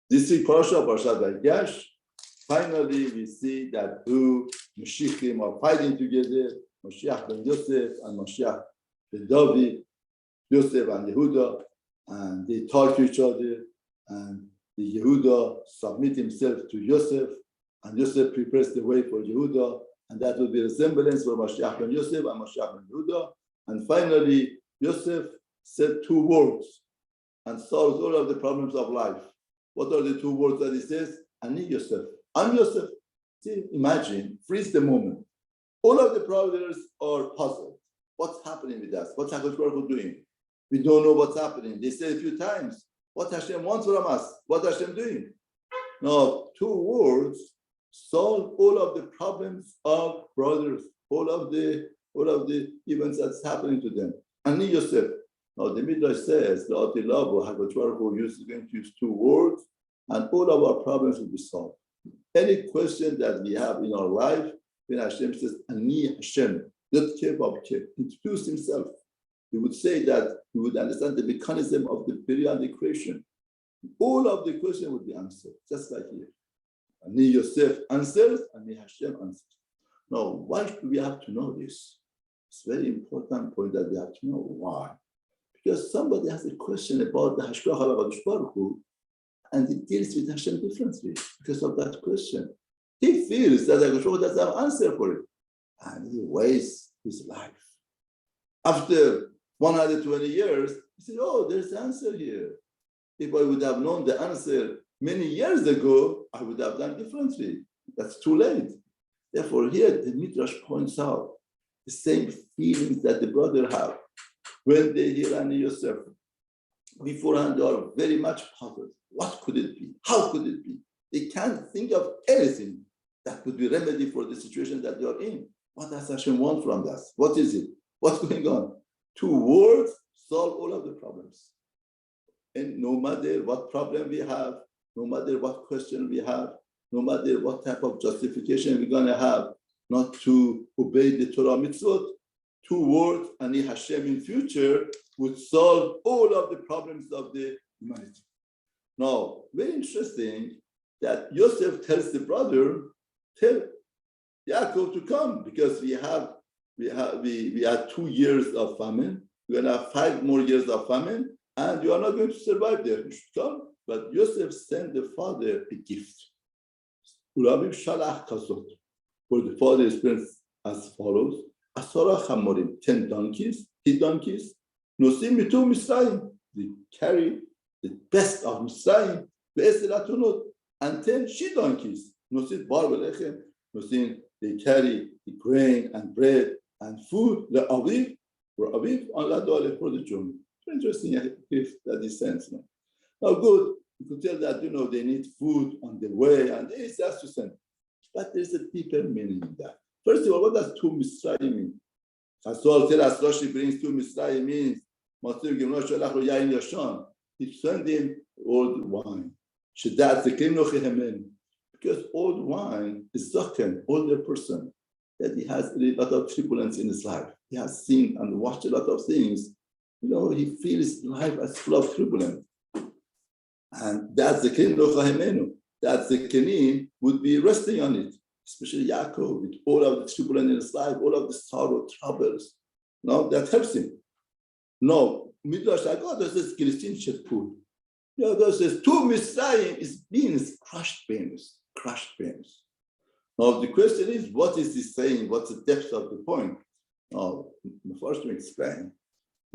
This week, Parashat Vayigash, finally we see that two Mashiachim are fighting together, Mashiach ben Yosef and Mashiach ben David, Yosef and Yehuda, and they talk to each other, and the Yehuda submit himself to Yosef, and Yosef prepares the way for Yehuda, and that will be a resemblance for Mashiach ben Yosef and Mashiach ben Yehuda. And finally, Yosef said two words and solves all of the problems of life. What are the two words that he says? Ani Yosef. I'm Yosef. See, imagine, freeze the moment. All of the brothers are puzzled. What's happening with us? What's Yachad Kollel doing? We don't know what's happening. They said a few times, what Hashem wants from us? What Hashem doing? Now, two words solve all of the problems of brothers, all of the events that's happening to them. Ani Yosef. Now, the Midrash says, the Atilabu Yachad Kollel is going to use two words, and all of our problems will be solved. Any question that we have in our life, when Hashem says, Ani Hashem, introduce himself, he would say that he would understand the mechanism of the periodic creation. All of the questions would be answered, just like here. Ani Yosef answers, Ani Hashem answers. Now, why do we have to know this? It's a very important point that we have to know. Why? Because somebody has a question about the Hashgacha HaKadosh Baruch Hu, and he deals with Hashem differently because of that question. He feels that the Hashgacha doesn't have an answer for it, and he wastes his life. After 120 years, he said, oh, there's an answer here. If I would have known the answer many years ago, I would have done differently. That's too late. Therefore, here the Midrash points out the same feelings that the brother have when they hear Ani Yosef. Beforehand, they are very much puzzled. What could it be? How could it be? They can't think of anything that would be remedy for the situation that they are in. What does Hashem want from us? What is it? What's going on? Two words solve all of the problems. And no matter what problem we have, no matter what question we have, no matter what type of justification we're going to have not to obey the Torah mitzvot, two words, Ani Hashem in future, would solve all of the problems of the humanity. Now, very interesting that Yosef tells the brother, tell Yaakov to come, because we had 2 years of famine. We're going to have 5 more years of famine, and you are not going to survive there. You should come. But Yosef sent the father a gift. For the father explains as follows: Asara chamorim, 10 donkeys, 10 donkeys. Nosim mitu Mitzraim. They carry the best of Mitzraim. And 10 she donkeys. Nosim bar belechem. Nosim, they carry the grain and bread and food. The aviv, for aviv, on la dole for the journey. Interesting gift that he sends now. Now, good. You could tell that, they need food on the way, and it's just to send. But there's a deeper meaning in that. First of all, what does two Mitzrayim mean? Chazal tell us Rashi brings two Mitzrayim means he sent him old wine. Because old wine is zaken, older person, that he has a lot of turbulence in his life. He has seen and watched a lot of things. He feels life as full of turbulence. And that's the Kenim Lochahemenu. That the Kenim would be resting on it, especially Yaakov, with all of the turbulence in his life, all of the sorrow, troubles. That helps him. No, Midrash Yaakov says Kilistin Shetpul. There's two Mitzrayim is beans, crushed beans. Now the question is, what is he saying? What's the depth of the point? Now, first to explain.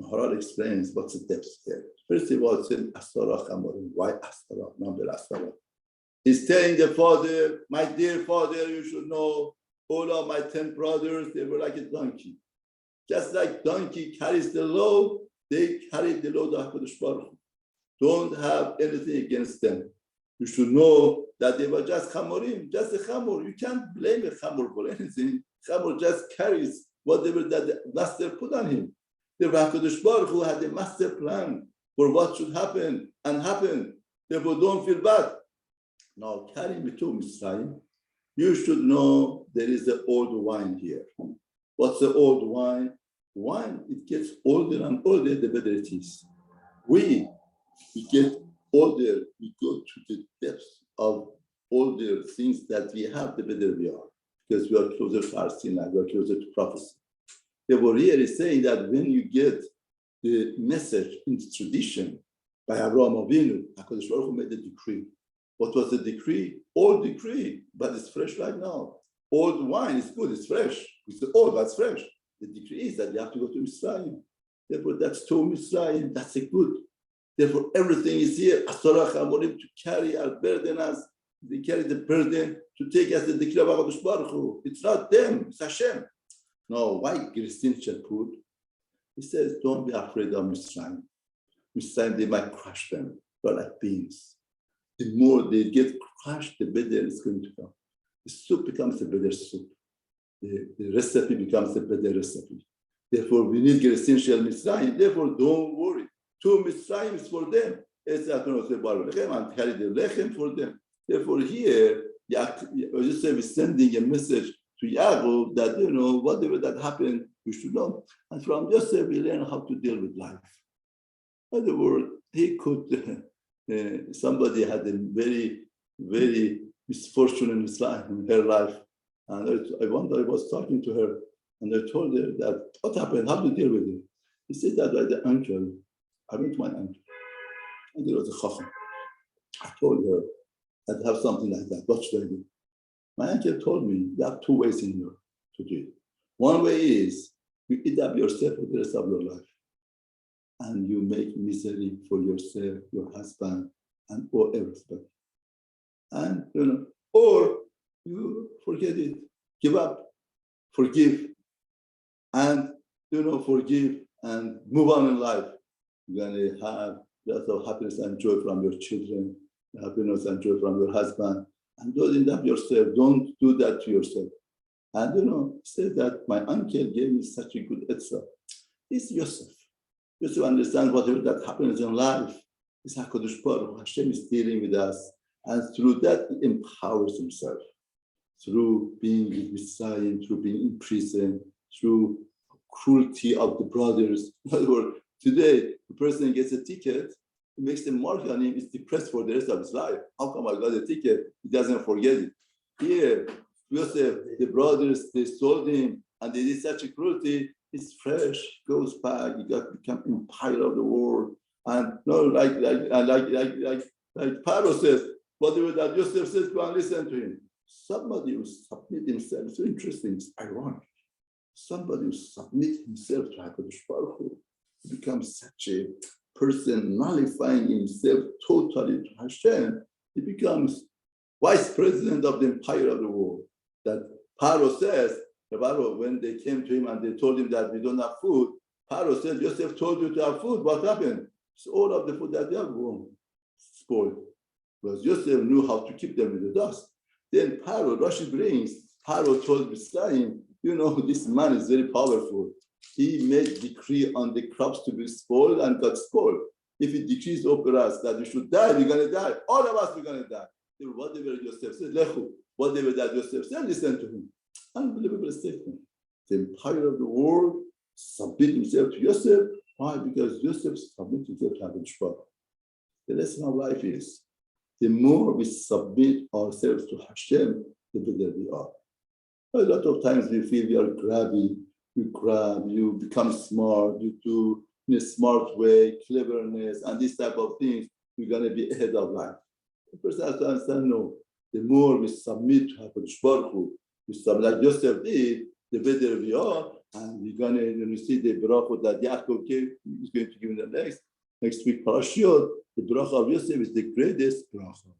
Maharal explains what's the depth here. First of all, it says Asara Chamorim. Why Asara? Number Asara. He's telling the father, my dear father, you should know all of my 10 brothers, they were like a donkey. Just like donkey carries the load, they carried the load of HaKadosh Baruch Hu. Don't have anything against them. You should know that they were just chamorim, just a chamor. You can't blame a chamor for anything. Chamor just carries whatever that the master put on him. The HaKadosh Baruch Hu had a master plan for what should happen and happened. Therefore, don't feel bad. Now, carrying me to Mitzrayim, you should know there is the old wine here. What's the old wine? Wine, it gets older and older the better it is. We get older we go to the depths of all the things that we have, the better we are, because we are closer to our sinai, we are closer to prophecy. Therefore, here is saying that when you get the message in the tradition by Avraham Avinu, HaKadosh Baruch Hu made a decree. What was the decree? Old decree, but it's fresh right now. Old wine is good, it's fresh. It's old, but it's fresh. The decree is that you have to go to Mitzraim. Therefore, that's to Mitzrayim, that's a good. Therefore, everything is here. Asarach Amorim to carry our burden as they carry the burden to take as the decree of HaKadosh Baruch Hu. It's not them, it's Hashem. No, why Christian should put? He says, don't be afraid of Mitzrayim. Mitzrayim, they might crush them. They're like beans. The more they get crushed, the better it's going to come. The soup becomes a better soup. The recipe becomes a better recipe. Therefore, we need essential Mitzrayim. Therefore, don't worry. 2 Mitzrayim is for them. And carry the lechem for them. Therefore, here, Yosef is sending a message to Yaakov that, whatever that happened, you should know. And from Yosef, we learn how to deal with life. In other words, he could, somebody had a very, very misfortune in his life, in her life. And I was talking to her, and I told her that, what happened? How do you deal with it? He said that by the uncle. I went to my uncle, and there was a chacham. I told her, I'd have something like that. What should I do? My uncle told me, you have 2 ways in you to do it. One way is, you eat up yourself for the rest of your life. And you make misery for yourself, your husband, and or everybody. And, or you forget it, give up, forgive, and, forgive and move on in life. You're going to have lots of happiness and joy from your children, happiness and joy from your husband, and don't end up yourself. Don't do that to yourself. And, said that my uncle gave me such a good etzah. This is Yosef. Yosef understands whatever that happens in life. It's HaKadosh Baruch Hu. Hashem is dealing with us. And through that, he empowers himself. Through being with Mitzrayim, through being in prison, through cruelty of the brothers. In other words, today, the person gets a ticket, it makes a mark on him, he's depressed for the rest of his life. How come I got a ticket? He doesn't forget it. Here, Yosef, the brothers, they sold him, and they did such a cruelty, it's fresh, goes back, he got become empire of the world. And like Pharaoh says, whatever that Yosef says, go and listen to him. Somebody who submit himself, it's so interesting, it's ironic. Somebody who submit himself to HaKadosh Baruch Hu becomes such a person nullifying himself totally to Hashem. He becomes vice president of the empire of the world. That Pharaoh says, when they came to him and they told him that we don't have food, Pharaoh said, Yosef told you to have food, what happened? So all of the food that they have spoiled. Because Yosef knew how to keep them in the dust. Then Pharaoh, Rashi brings, Pharaoh told Mitzrayim, this man is very powerful. He made decree on the crops to be spoiled and got spoiled. If he decrees over us that we should die, we're going to die. All of us, we're going to die. Whatever Yosef said, Lechu, whatever that Yosef said, listen to him. Unbelievable statement. The empire of the world submit himself to Yosef. Why? Because Yosef submits himself to HaKadosh Baruch Hu. The lesson of life is, the more we submit ourselves to Hashem, the better we are. A lot of times we feel we are grabby, you grab, you become smart, you do in a smart way, cleverness, and this type of things, you're going to be ahead of life. The person has to understand, no, the more we submit to HaKadosh Baruch Hu, we submit like Yosef did, the better we are, and we're going to see the bracha that Yaakov is going to give in the next week parashiyot. The bracha of Yosef is the greatest bracha.